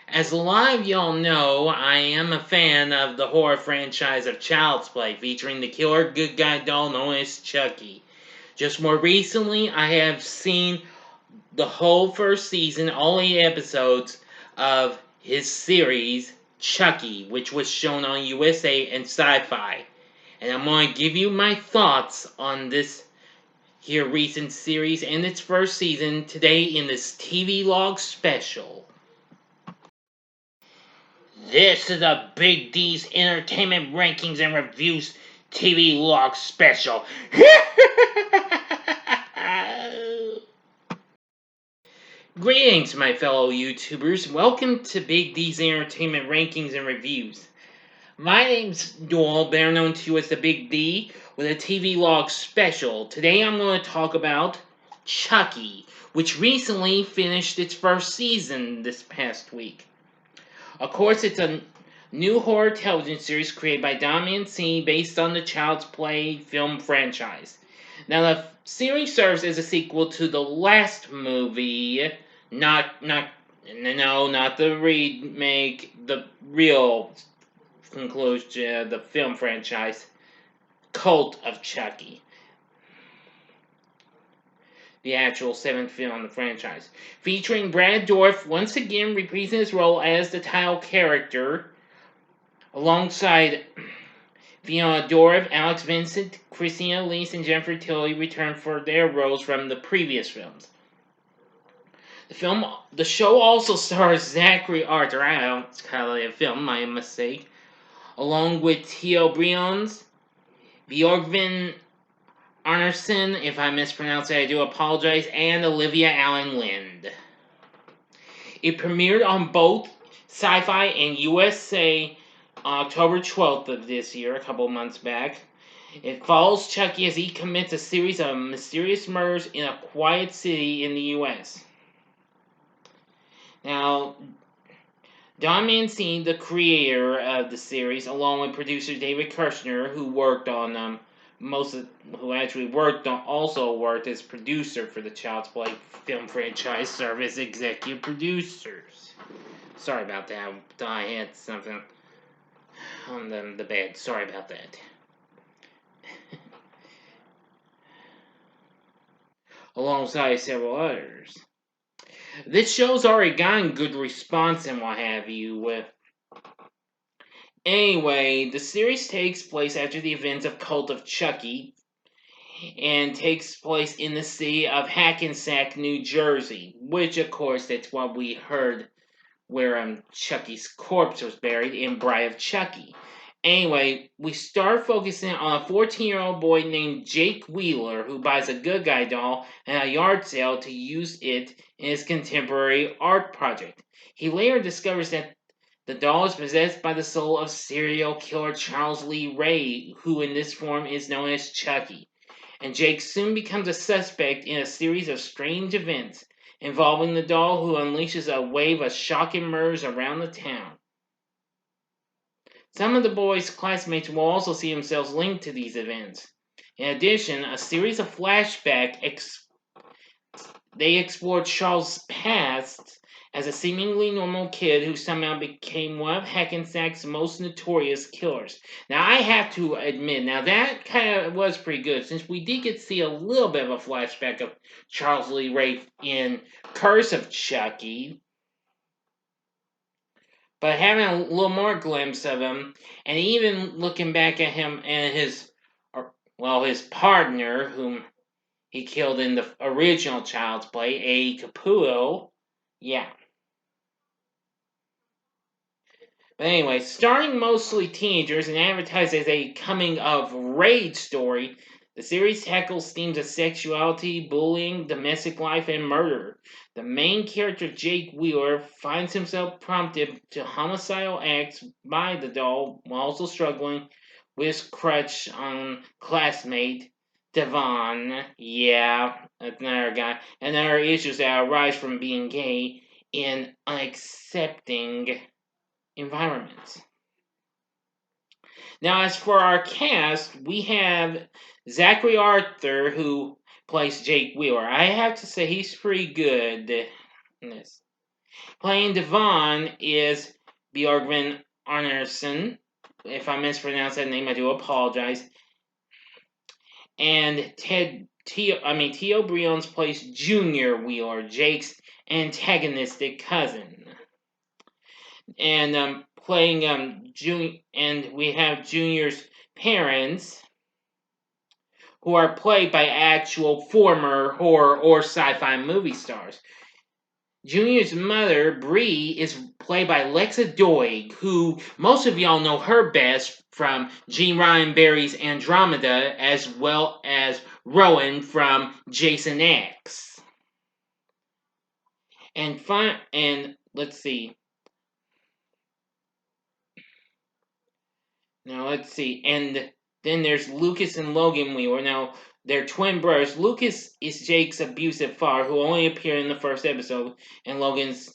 As a lot of y'all know, I am a fan of the horror franchise of Child's Play, featuring the killer good guy doll known as Chucky. Just more recently, I have seen the whole first season, all 8 episodes of his series, Chucky, which was shown on USA and Sci-Fi. And I'm going to give you my thoughts on this here recent series and its first season today in this TVLog Special. This is a Big D's Entertainment Rankings and Reviews TVLog Special. Greetings, my fellow YouTubers. Welcome to Big D's Entertainment Rankings and Reviews. My name's Doyle, better known to you as the Big D, with a TVLog Special. Today I'm going to talk about Chucky, which recently finished its first season this past week. Of course, it's a new horror television series created by Don Mancini based on the Child's Play film franchise. Now, the series serves as a sequel to the last movie, not the remake, the real conclusion, the film franchise, Cult of Chucky. The actual 7th film in the franchise, featuring Brad Dourif once again reprising his role as the title character, alongside Fiona Dourif, Alex Vincent, Christina Elise, and Jennifer Tilly return for their roles from the previous films. The show also stars Zachary Arthur. It's kind of like a film, my mistake, along with Theo Briones, Bjorgvin Arnarsson, if I mispronounce it, I do apologize, and Olivia Allen Lind. It premiered on both Sci-Fi and USA on October 12th of this year, a couple months back. It follows Chucky as he commits a series of mysterious murders in a quiet city in the US. Now, Don Mancini, the creator of the series, along with producer David Kirshner, who worked on also worked as producer for the Child's Play film franchise, serve as executive producers. Sorry about that. I had something on the bed. Sorry about that. Alongside several others. This show's already gotten good response and what have you. Anyway, the series takes place after the events of Cult of Chucky and takes place in the city of Hackensack, New Jersey, which, of course, that's what we heard where Chucky's corpse was buried in Bride of Chucky. Anyway, we start focusing on a 14-year-old boy named Jake Wheeler who buys a good guy doll at a yard sale to use it in his contemporary art project. He later discovers that the doll is possessed by the soul of serial killer Charles Lee Ray, who in this form is known as Chucky. And Jake soon becomes a suspect in a series of strange events involving the doll, who unleashes a wave of shocking murders around the town. Some of the boy's classmates will also see themselves linked to these events. In addition, a series of flashbacks they explore Charles' past as a seemingly normal kid who somehow became one of Hackensack's most notorious killers. Now, I have to admit, now that kind of was pretty good, since we did get to see a little bit of a flashback of Charles Lee Ray in Curse of Chucky, but having a little more glimpse of him, and even looking back at him and his partner, whom he killed in the original Child's Play, A. Caputo, yeah. But anyway, starring mostly teenagers and advertised as a coming-of-age story, the series tackles themes of sexuality, bullying, domestic life, and murder. The main character, Jake Wheeler, finds himself prompted to homicidal acts by the doll while also struggling with his crush on classmate Devon. Yeah, that's another guy. And other issues that arise from being gay in unaccepting environments. Now, as for our cast, we have Zachary Arthur, who plays Jake Wheeler. I have to say he's pretty good in this. Playing Devon is Björgvin Arnarsson. If I mispronounce that name, I do apologize. And Theo Briones plays Junior Wheeler, Jake's antagonistic cousin. And playing and we have Junior's parents, who are played by actual former horror or sci-fi movie stars. Junior's mother, Bree, is played by Lexa Doig, who most of y'all know her best from G. Ryan Barry's Andromeda, as well as Rowan from Jason X. And let's see. Now let's see. And then there's Lucas and Logan Wheeler. Now they're twin brothers. Lucas is Jake's abusive father, who only appeared in the first episode, and Logan's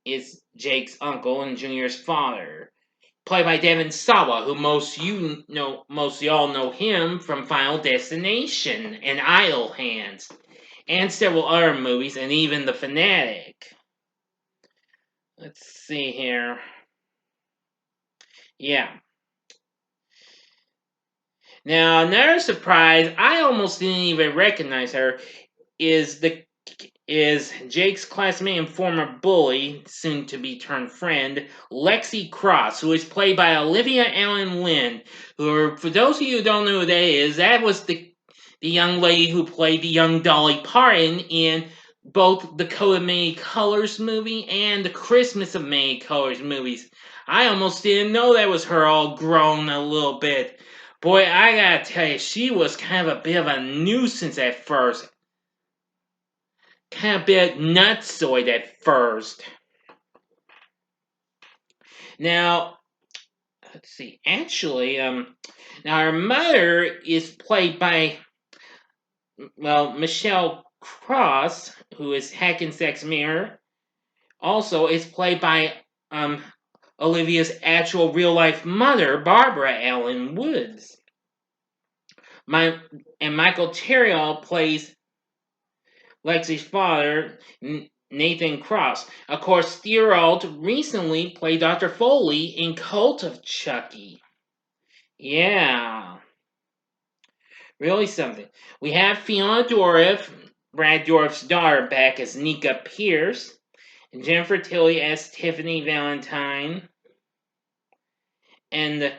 is Jake's uncle and Junior's father, played by Devon Sawa, who most y'all know him from Final Destination and Idle Hands, and several other movies, and even The Fanatic. Let's see here. Yeah. Now, another surprise, I almost didn't even recognize her, is Jake's classmate and former bully, soon to be turned friend, Lexi Cross, who is played by Olivia Allen Lynn. Who, for those of you who don't know who that is, that was the young lady who played the young Dolly Parton in both the Code of Many Colors movie and the Christmas of Many Colors movies. I almost didn't know that was her, all grown a little bit. Boy, I gotta tell you, she was kind of a bit of a nuisance at first. Kind of a bit nutsoid at first. Now, let's see. Actually, now her mother is played by, Michelle Cross, who is Hackensack's Mirror. Also, is played by, Olivia's actual real-life mother, Barbara Allen Woods. Michael Terrill plays Lexi's father, Nathan Cross. Of course, Thierald recently played Dr. Foley in Cult of Chucky. Yeah. Really something. We have Fiona Dourif, Brad Dourif's daughter, back as Nika Pierce. And Jennifer Tilly as Tiffany Valentine. And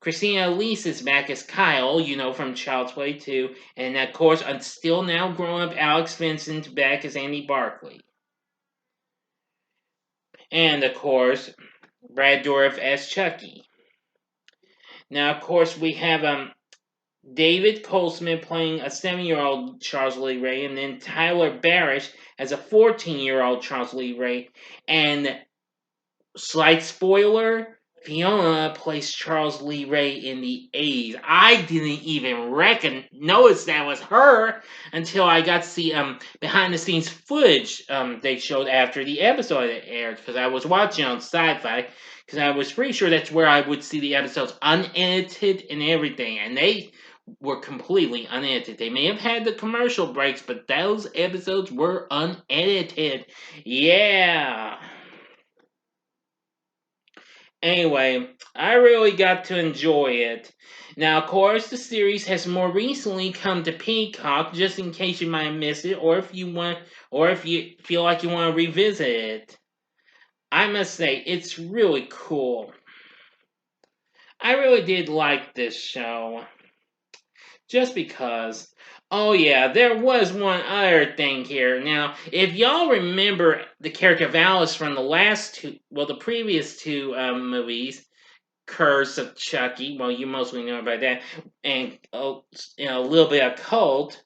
Christina Elise is back as Kyle, from Child's Play 2. And of course, still now grown up Alex Vincent back as Andy Barkley. And of course, Brad Dourif as Chucky. Now, of course, we have David Colesman playing a 7-year-old Charles Lee Ray, and then Tyler Barish as a 14-year-old Charles Lee Ray. And slight spoiler, Fiona plays Charles Lee Ray in the 80s. I didn't even notice that was her until I got to see behind-the-scenes footage they showed after the episode aired, because I was watching on Sci-Fi, because I was pretty sure that's where I would see the episodes unedited and everything, and they were completely unedited. They may have had the commercial breaks, but those episodes were unedited. Yeah. Anyway, I really got to enjoy it. Now, of course, the series has more recently come to Peacock, just in case you might have missed it, or if you feel like you want to revisit it. I must say, it's really cool. I really did like this show. Just because. Oh yeah, there was one other thing here. Now, if y'all remember the character of Alice from the previous two movies, Curse of Chucky, well, you mostly know about that, and a little bit of Cult,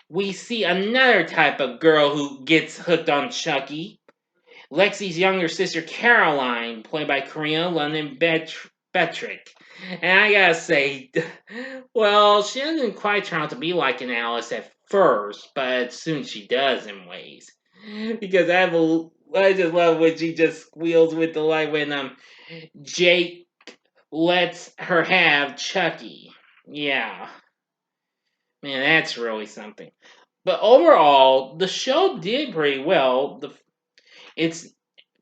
we see another type of girl who gets hooked on Chucky. Lexi's younger sister, Caroline, played by Karina London Betrick. And I gotta say, well, she doesn't quite turn out to be like an Alice at first, but soon she does in ways. Because I just love when she just squeals with delight when Jake lets her have Chucky. Yeah. Man, that's really something. But overall, the show did pretty well. It's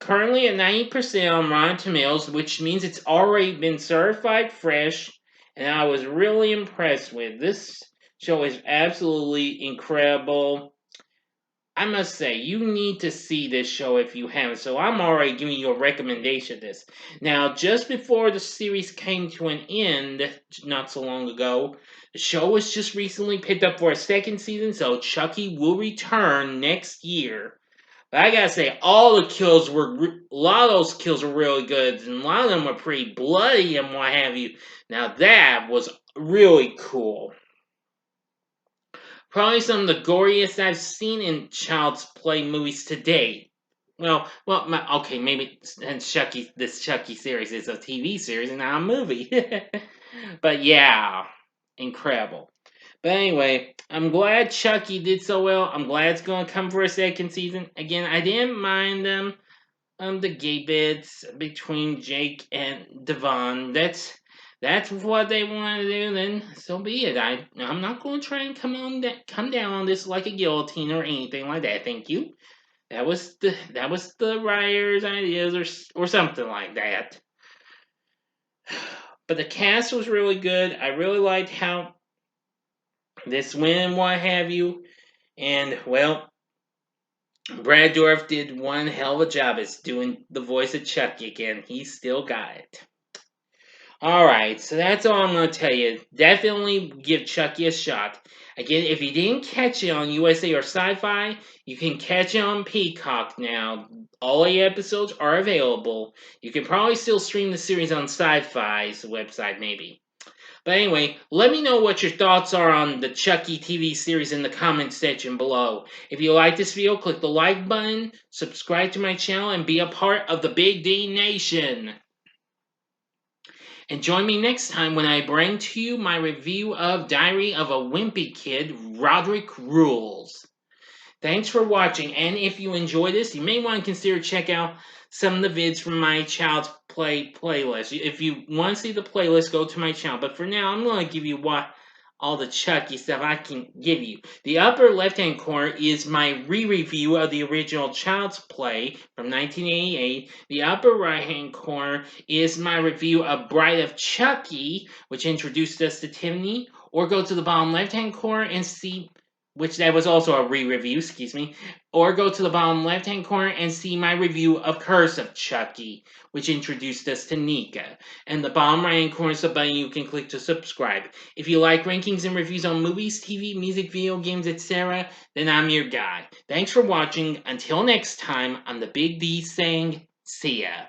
currently at 90% on Rotten Tomatoes, which means it's already been certified fresh, and I was really impressed with. This show is absolutely incredible. I must say, you need to see this show if you haven't. So I'm already giving you a recommendation of this. Now, just before the series came to an end, not so long ago, the show was just recently picked up for a second season, so Chucky will return next year. But I gotta say, all the kills were, a lot of those kills were really good, and a lot of them were pretty bloody and what have you. Now that was really cool. Probably some of the goriest I've seen in Child's Play movies to date. Okay, maybe since this Chucky series is a TV series and not a movie. But yeah, incredible. But anyway, I'm glad Chucky did so well. I'm glad it's going to come for a second season. Again, I didn't mind them, the gay bits between Jake and Devon. That's what they want to do. Then so be it. I'm not going to try and come down on this like a guillotine or anything like that. Thank you. That was the writer's ideas or something like that. But the cast was really good. I really liked how this went and what have you. And well, Brad Dourif did one hell of a job as doing the voice of Chucky again. He still got it. Alright, so that's all I'm going to tell you. Definitely give Chucky a shot. Again, if you didn't catch it on USA or Sci-Fi, you can catch it on Peacock now. All 8 episodes are available. You can probably still stream the series on Sci-Fi's website, maybe. But anyway, let me know what your thoughts are on the Chucky TV series in the comments section below. If you like this video, click the like button, subscribe to my channel, and be a part of the Big D Nation. And join me next time when I bring to you my review of Diary of a Wimpy Kid, Roderick Rules. Thanks for watching, and if you enjoy this, you may want to consider check out some of the vids from my Child's Play playlist. If you want to see the playlist, go to my channel. But for now, I'm going to give you all the Chucky stuff I can give you. The upper left-hand corner is my re-review of the original Child's Play from 1988. The upper right-hand corner is my review of Bride of Chucky, which introduced us to Tiffany. Or go to the bottom left-hand corner and see, which that was also a re-review, excuse me. Or go to the bottom left-hand corner and see my review of Curse of Chucky, which introduced us to Nika. And the bottom right-hand corner is the button you can click to subscribe. If you like rankings and reviews on movies, TV, music, video games, etc., then I'm your guy. Thanks for watching. Until next time, I'm the Big D saying, see ya.